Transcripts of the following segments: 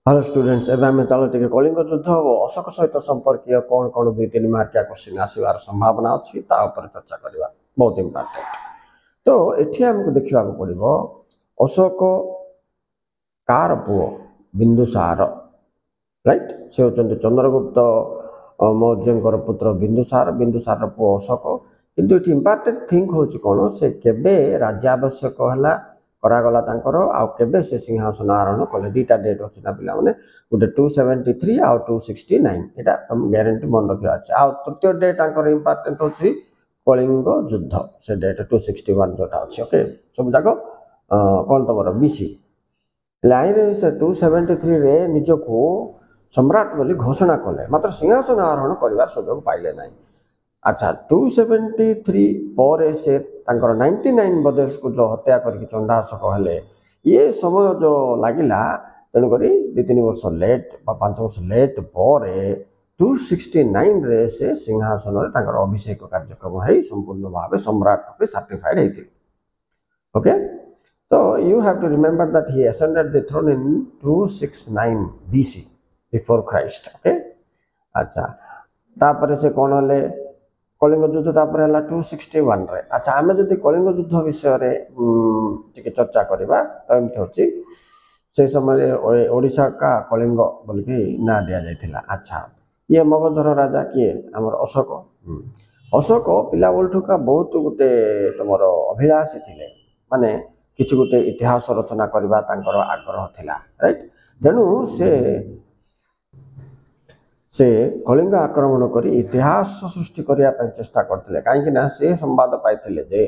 Hello students एवं आम चलो टे कलिंग युद्ध हम अशोक सहित संपर्कीय कौन कौन 2-3 मार्किया क्वेश्चन आसबार संभावना अच्छी चर्चा करवा बहुत इंपोर्टेंट। तो ये आमको देखा पड़ो अशोक कार पुओ बिंदुसार राइट से होती चंद्रगुप्त मौर्य पुत्र बिंदुसार बिंदुसार पुओ अशोक किंतु ये इंपोर्टेंट थिंग हूँ कौन से केबे राज्यावश्यक है करागला आउ केबे से सिंहासन आरोहण कले दुटा डेट अच्छी ना पिला माने गोटे 273 आउ 269 एटा तुम ग्यारंटी मन रखा अच्छे आउ तृतीय डेट इंपोर्टेंट होची कलिंग युद्ध से डेट 261 जोटा अच्छे ओके सब जाक कौन तुम बीसी लाइन से 273 रे निजको सम्राट बोली घोषणा कले मात्र सिंहासन आरोहण कर सुजोग पाइले ना। अच्छा 273 पर से 99 बदेश को जो हत्या करके चंडाशोक हेले ये समय जो लगिला तेणुक 2-3 वर्ष लेट 5 वर्ष लेट पर 269 रे से सिंहासन रे अभिषेक कार्यक्रम है संपूर्ण भाव सम्राट रूपे सर्टिफाइड होते। ओके तो you have to remember that he ascended the throne in 269 BC before Christ. Okay अच्छा तापर से कौन हेले कलिंग युद्ध तापर है 261 रे। अच्छा आम जब कलिंग युद्ध विषय टे चर्चा करवा तो एमती होची से समय ओडिशा का कलिंग बोल के ना दिया जाइथिला। अच्छा ये मगधर राजा किए आमर अशोक अशोक पिला बेलू का बहुत गोटे तुम अभिलाषी थिले माने किसी गोटे इतिहास रचना करवा तांकर आग्रह थिला राइट तेणु से कलिंग आक्रमण कर इतिहास सृष्टि करने चेष्टा करते कहीं से संवाद पाई जे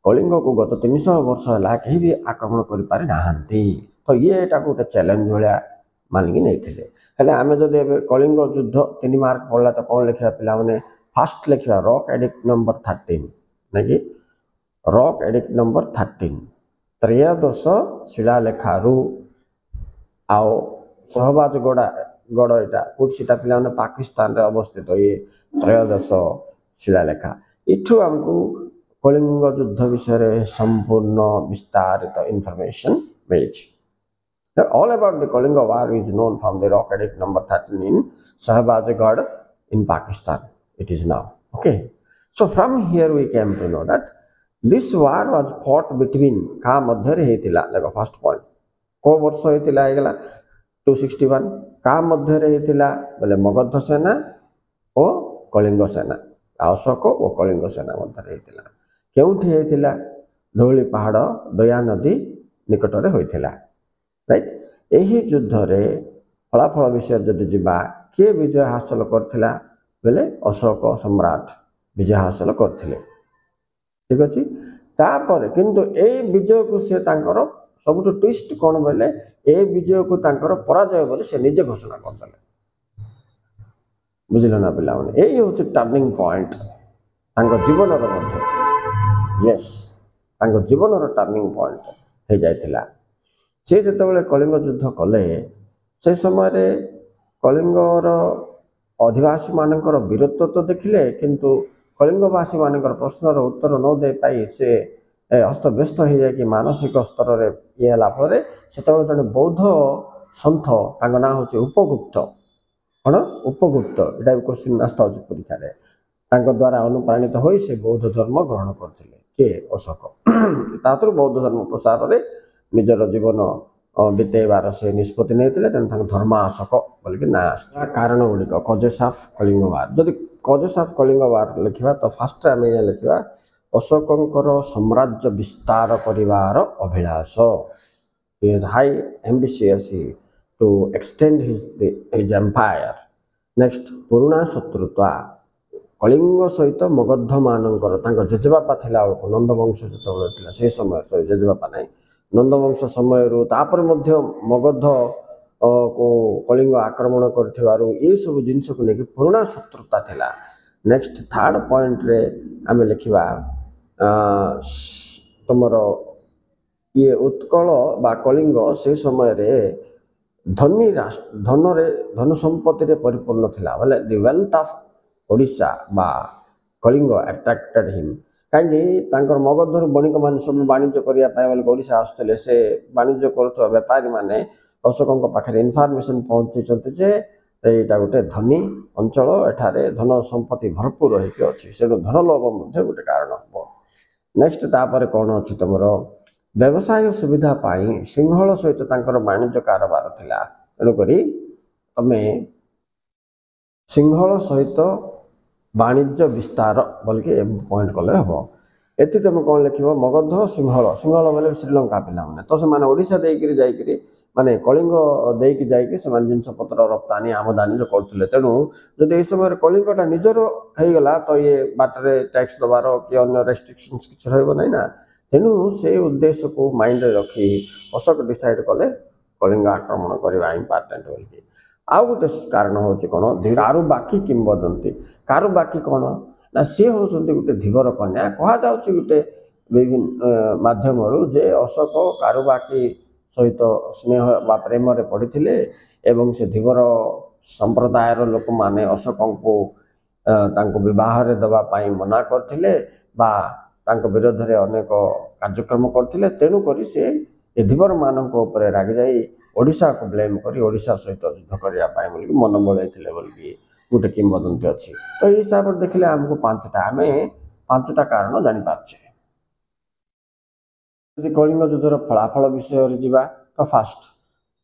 कलिंग को गत 300 वर्ष है कहीं भी आक्रमण कर पारि नाहांती तो ये गोटे चैलेंज भाया मानिकी नहीं आम जब कलिंग युद्ध 3 मार्क पड़ा तो कौन लिखा पिला माने फास्ट लिखा रॉक एडिक्ट नंबर 13 नहीं रॉक एडिक्ट नंबर 13 त्रयोदश शिलालेखारू आओ सहबाज गड़ यहाँ कौट पिला पाकिस्तान रे अवस्थित ये त्रयोदश शिलालेखा इठू आमको कलिंग युद्ध विषय संपूर्ण विस्तारित इनफॉरमेशन मिली। All about the Kalinga war is known from the rock edict number 13 in Shahbazgarh in Pakistan it is now. Okay so from here we came to know that this war was fought between का मध्य देखो first point को वर्ष होता 261 का मध्य बोले मगध सेना और कलिंग सेना अशोक और कलिंग सेना मध्य केउठी होता धौली पहाड़ दया नदी निकट में होता राइट यही युद्ध रे फलाफल विषय जदि जीवा किए विजय हासिल करथिला बेले अशोक सम्राट विजय हासिल करथिले ठीक अच्छे तापर किंतु ए विजय को से तांकर सबुठ ट्विस्ट कौन बोले ए विजय को तांकर पराजय बोले से निजे घोषणा करदे बुझिल ना पिला यही हूँ टर्निंग पॉइंट जीवन यस जीवन टर्निंग पॉइंट हो जाता से जिते कलिंग युद्ध कले से समय कलिंगर अधिवासी मानकर वीरत्व तो देखिले किंतु कलिंगवासी मानकर प्रश्नर उत्तर न दे पाई से हस्तव्यस्त हो जाए मानसिक स्तर में ये से जड़े बौद्ध सन्थ ना हूँ उपगुप्त कौन उपगुप्त यहाँ क्वेश्चन आस्था हो परीक्षा द्वारा अनुप्राणित हो से बौद्ध धर्म ग्रहण करते किए अशोक बौद्ध धर्म प्रसार में निजर जीवन बितेबार से निष्पत्ति नहीं तेणु धर्म अशोक बोलिक ना कारण गुड़िक कजेस ऑफ कलिंग वार जदि कजेस ऑफ कलिंग वार लिखा तो फास्ट आम लिखा अशोकंकर साम्राज्य विस्तार करिवार अभिलाष is high ambitious to extend his empire. Next पुराणा शत्रुता कलिंग सहित मगध मानकर जेजेबापा थिला नंदवंश जो से समय जेजेबापा ना नंदवंश समय मगध को कलिंग आक्रमण कर ये सब जिनस को लेकिन पुराणा शत्रुता थिला। नेक्स्ट थर्ड पॉइंट रे आम लिखा तुमर ये उत्कल बा कलिंग से समय रे धनी धन संपत्ति रे परिपूर्ण थिला बोले द वेल्थ ऑफ ओडिशा बा कलिंग अट्रैक्टेड हिम कहीं मगधर बणिक मान सब वाणिज्य करने ओडिशा आसुले से वाणिज्य करुवा बेपारी माने अशोक पाखे इनफर्मेशन पहुँची जे एटा गोटे धनी अंचल एठारे धन संपत्ति भरपूर होइके अछि से धन लोभ गोटे कारण हम। नेक्स्ट तापर कौन अच्छी तुम व्यवसाय सुविधा पाई सिंहल सहित वाणिज्य कारोबार थिला तेणुक तुम सिंहल सहित वाणिज्य विस्तार बोलिके पॉइंट कले हम। एति तुम कौन लिख मगध सिंहल सिंहल बोले श्रीलंका पिला माने तो से ओडिशा देकरी जाइकरी माने कलिंग देकी जाइकरी से जिनस पत्र रप्तानी आमदानी जो करते तेणु जदि ये समय कलिंगटा निजर हो गला तो ये बाटरे टैक्स दबार कि अन्य रेस्ट्रिक्शंस किसी रही ना तेणु से उद्देश्य को माइंड रखी अशोक डिसाइड कले कलिंग आक्रमण करवा इम्पोर्टेंट बोलिकी। आउ गोटे कारण हूँ कौन कारुबाकी किंवदंती कारुबाकी कौन ना सी हूँ गोटे धीवर कन्या कहुच्छे गोटे विभिन्न मध्यम जे अशोक कारुबाकी सहित स्नेह बा प्रेम पड़ते एवं से धीवर संप्रदायर लोक माने अशोक को बहार देवाई मना करते विरोध में अनेक कार्यक्रम करते तेणुक से धीवर मान रागी जाई ओडिशा को ब्लेम करी ओडिशा सहित युद्ध करने मन बड़े बोलिकी गोटे किंवदंती अच्छी। तो ये हिसाब से देखले आमको पांचटा कारण जानीपारे। यदि कलिंग युद्धर फलाफल विषय जावा तो फास्ट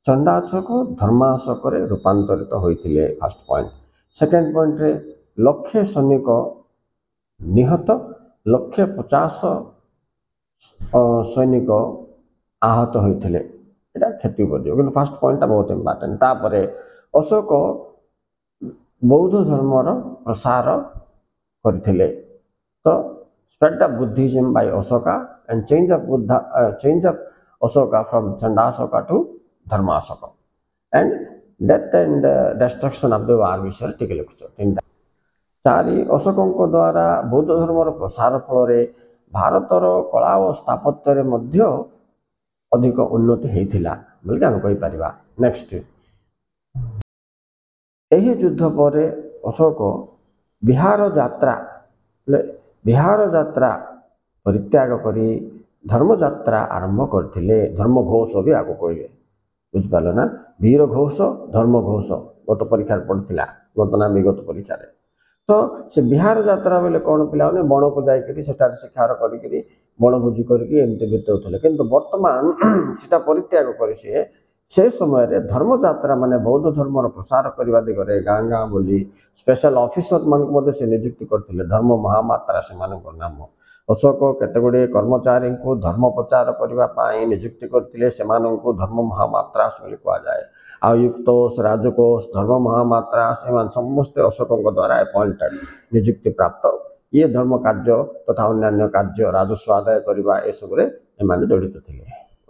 चंडाशोक धर्माशोक रूपांतरित होते फास्ट पॉइंट। सेकेंड पॉइंट रे लक्षे सैनिक निहत 150 सैनिक आहत होते क्षति बजो कि फास्ट पॉइंट बहुत इम्पोर्टेंट। तापर अशोक बौद्ध धर्मर प्रसार करथिले to spread the Buddhism by Ashoka and change of Ashoka from Chandashoka to Dharmashoka and death and destruction of the war विषय टिके लिखुछ। तीनटा चारि अशोक द्वारा बौद्ध धर्मर प्रसार फल भारतर कला और स्थापत्य मध्य अधिक उन्नति होता बोलिक आम कहीपर। नेक्स्ट यही युद्ध पर अशोक बिहार यात्रा परित्याग करी धर्म यात्रा आरंभ करथिले। धर्म घोष भी आगे कहे बुझिपाल ना वीर घोष धर्म घोष गत परीक्षा पड़ता गत ना विगत परीक्षा तो से बिहार यात्रा बेले कौन पिला बण को जाकरी शिकार करी बणभोजी करके बिताऊे कि बर्तमान से परित्याग कर से समय धर्म यात्रा माने बौद्ध धर्म प्रसार करने दिगरे गाँ गाँ बोली स्पेशल ऑफिसर मान से नियुक्ति करते धर्म महामात्रा से नाम अशोक केतगुड़े कर्मचारी को धर्म प्रचार करने नियुक्ति करते धर्म महामात्रा कहुए आ युक्तोष राजकोष धर्म महामात्रा से समस्ते अशोक द्वारा अपॉइंटेड नियुक्ति प्राप्त ये धर्म कार्य तथा अन्य कार्य राजस्व आदाय करने ये सब जड़ित थे।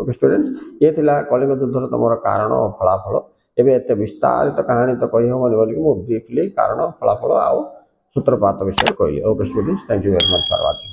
ओके स्टूडेंट्स ये थिला कलिंग युद्धर तुम कारण और फलाफल एवं एत विस्तारित कहानी तो कही हम बोलिक ब्रीफली कारण फलाफल आउ सूत्रपात विषय कहली। Okay students thank you very much for watching.